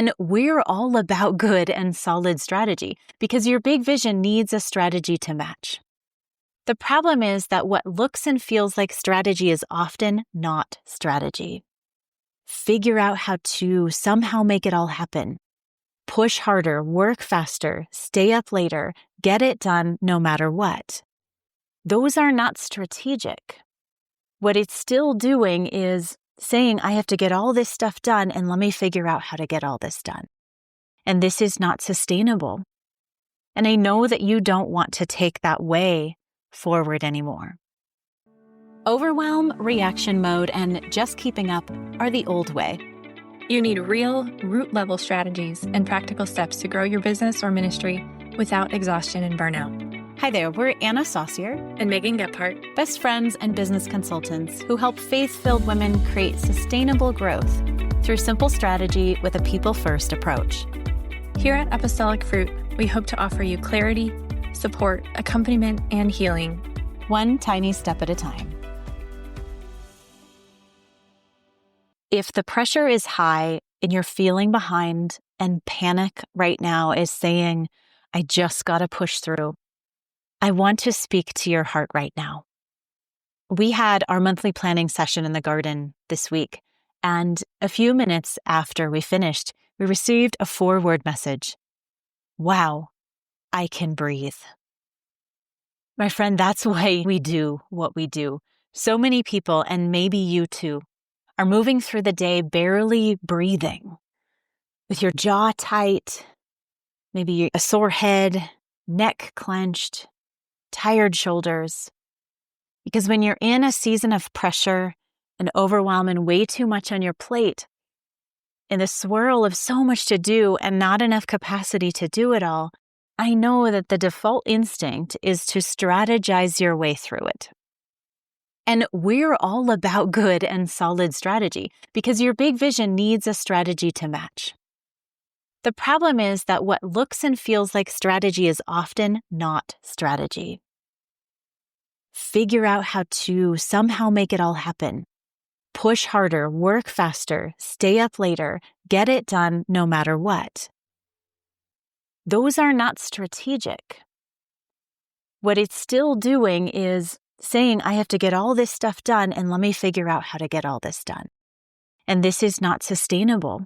And we're all about good and solid strategy because your big vision needs a strategy to match. The problem is that what looks and feels like strategy is often not strategy. Figure out how to somehow make it all happen. Push harder, work faster, stay up later, get it done no matter what. Those are not strategic. What it's still doing is saying, I have to get all this stuff done and let me figure out how to get all this done. And this is not sustainable. And I know that you don't want to take that way forward anymore. Overwhelm, reaction mode, and just keeping up are the old way. You need real, root-level strategies and practical steps to grow your business or ministry without exhaustion and burnout. Hi there, we're Anna Saucier And Megan Gephardt, best friends and business consultants who help faith-filled women create sustainable growth through simple strategy with a people-first approach. Here at Apostolic Fruit, we hope to offer you clarity, support, accompaniment, and healing, one tiny step at a time. If the pressure is high and you're feeling behind and panic right now is saying, I just got to push through, I want to speak to your heart right now. We had our monthly planning session in the garden this week, and a few minutes after we finished, we received a 4-word message. Wow, I can breathe. My friend, that's why we do what we do. So many people, and maybe you too, are moving through the day barely breathing, with your jaw tight, maybe a sore head, neck clenched, tired shoulders. Because when you're in a season of pressure and overwhelm and way too much on your plate, in the swirl of so much to do and not enough capacity to do it all, I know that the default instinct is to strategize your way through it. And we're all about good and solid strategy because your big vision needs a strategy to match. The problem is that what looks and feels like strategy is often not strategy. Figure out how to somehow make it all happen. Push harder, work faster, stay up later, get it done no matter what. Those are not strategic. What it's still doing is saying, I have to get all this stuff done and let me figure out how to get all this done. And this is not sustainable.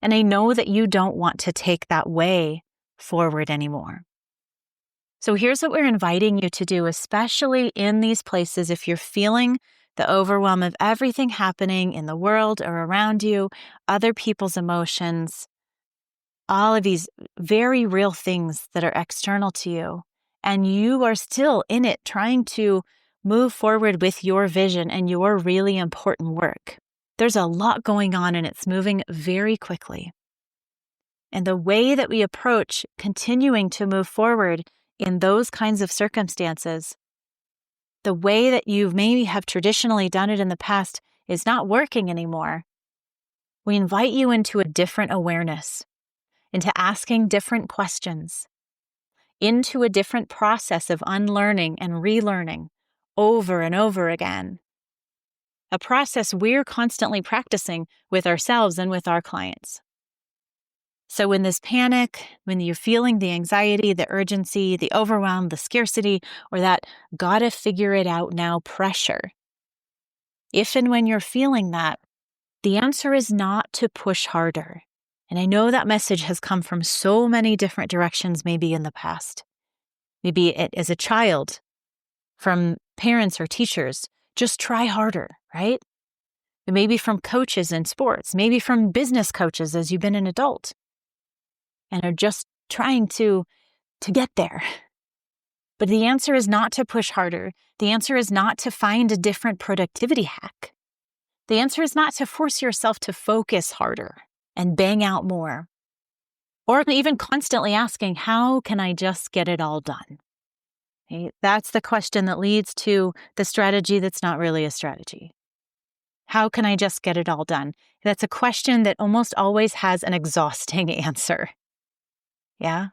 And I know that you don't want to take that way forward anymore. So here's what we're inviting you to do, especially in these places if you're feeling the overwhelm of everything happening in the world or around you, other people's emotions, all of these very real things that are external to you, and you are still in it trying to move forward with your vision and your really important work. There's a lot going on and it's moving very quickly. And the way that we approach continuing to move forward in those kinds of circumstances, the way that you maybe have traditionally done it in the past is not working anymore. We invite you into a different awareness, into asking different questions, into a different process of unlearning and relearning over and over again. A process we're constantly practicing with ourselves and with our clients. So when this panic, when you're feeling the anxiety, the urgency, the overwhelm, the scarcity, or that gotta figure it out now pressure, if and when you're feeling that, the answer is not to push harder. And I know that message has come from so many different directions, maybe in the past. Maybe as a child, from parents or teachers, just try harder, right? Maybe from coaches in sports, maybe from business coaches as you've been an adult and are just trying to get there. But the answer is not to push harder. The answer is not to find a different productivity hack. The answer is not to force yourself to focus harder and bang out more. Or even constantly asking, how can I just get it all done? Okay? That's the question that leads to the strategy that's not really a strategy. How can I just get it all done? That's a question that almost always has an exhausting answer. Yeah?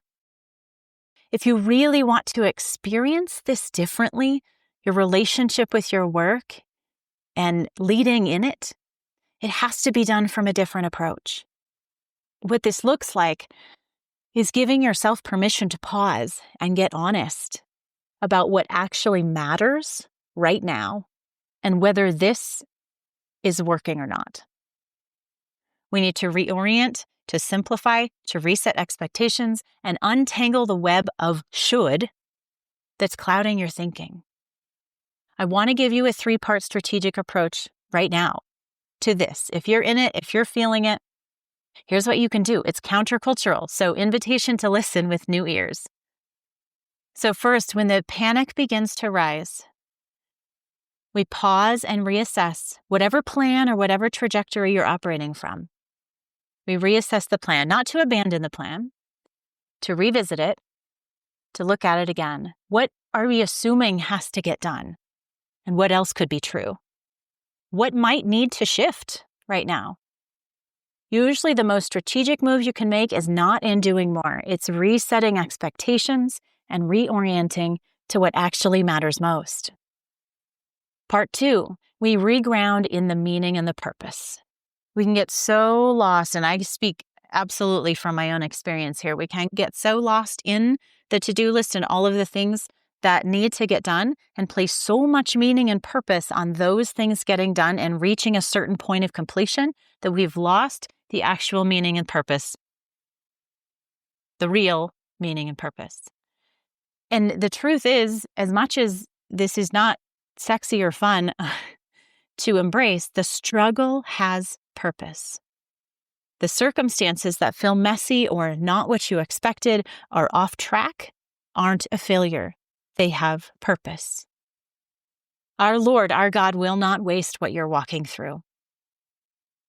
If you really want to experience this differently, your relationship with your work and leading in it, it has to be done from a different approach. what this looks like is giving yourself permission to pause and get honest about what actually matters right now and whether this is working or not. We need to reorient, to simplify, to reset expectations, and untangle the web of should that's clouding your thinking. I want to give you a 3-part strategic approach right now to this. If you're in it, if you're feeling it, here's what you can do. It's countercultural, so invitation to listen with new ears. So first, when the panic begins to rise, we pause and reassess whatever plan or whatever trajectory you're operating from. We reassess the plan, not to abandon the plan, to revisit it, to look at it again. What are we assuming has to get done? And what else could be true? What might need to shift right now? Usually the most strategic move you can make is not in doing more. It's resetting expectations and reorienting to what actually matters most. Part 2, we reground in the meaning and the purpose. We can get so lost, and I speak absolutely from my own experience here. We can get so lost in the to-do list and all of the things that need to get done and place so much meaning and purpose on those things getting done and reaching a certain point of completion that we've lost the actual meaning and purpose, the real meaning and purpose. And the truth is, as much as this is not sexy or fun to embrace, the struggle has purpose. The circumstances that feel messy or not what you expected are off track aren't a failure. They have purpose. Our Lord, our God, will not waste what you're walking through.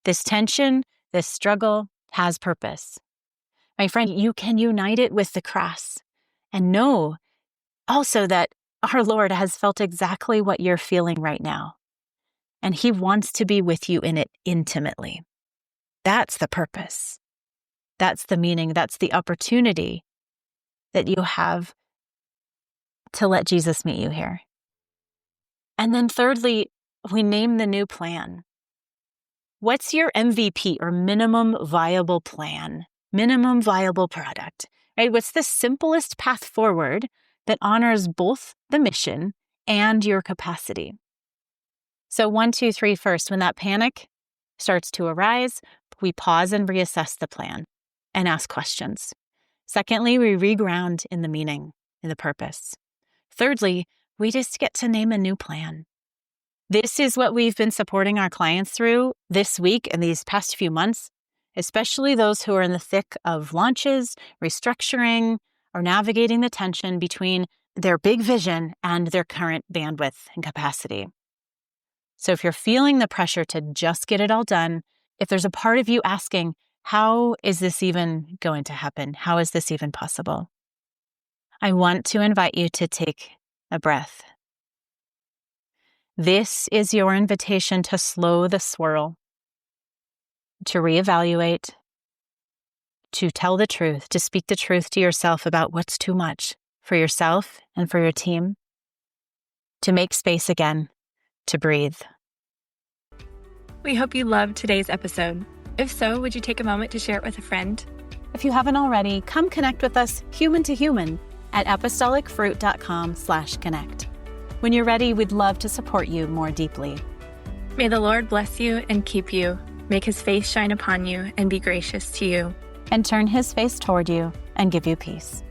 This tension, this struggle has purpose. My friend, you can unite it with the cross and know also that our Lord has felt exactly what you're feeling right now. And He wants to be with you in it intimately. That's the purpose. That's the meaning. That's the opportunity that you have to let Jesus meet you here. And then thirdly, we name the new plan. What's your MVP or minimum viable plan? Minimum viable product, right? What's the simplest path forward that honors both the mission and your capacity? So 1, 2, 3 first, when that panic starts to arise, we pause and reassess the plan and ask questions. Secondly, we reground in the meaning, in the purpose. Thirdly, we just get to name a new plan. This is what we've been supporting our clients through this week and these past few months, especially those who are in the thick of launches, restructuring, or navigating the tension between their big vision and their current bandwidth and capacity. So if you're feeling the pressure to just get it all done, if there's a part of you asking, how is this even going to happen? How is this even possible? I want to invite you to take a breath. This is your invitation to slow the swirl, to reevaluate, to tell the truth, to speak the truth to yourself about what's too much for yourself and for your team, to make space again, to breathe. We hope you loved today's episode. If so, would you take a moment to share it with a friend? If you haven't already, come connect with us human to human at apostolicfruit.com/connect. When you're ready, we'd love to support you more deeply. May the Lord bless you and keep you, make His face shine upon you and be gracious to you, and turn His face toward you and give you peace.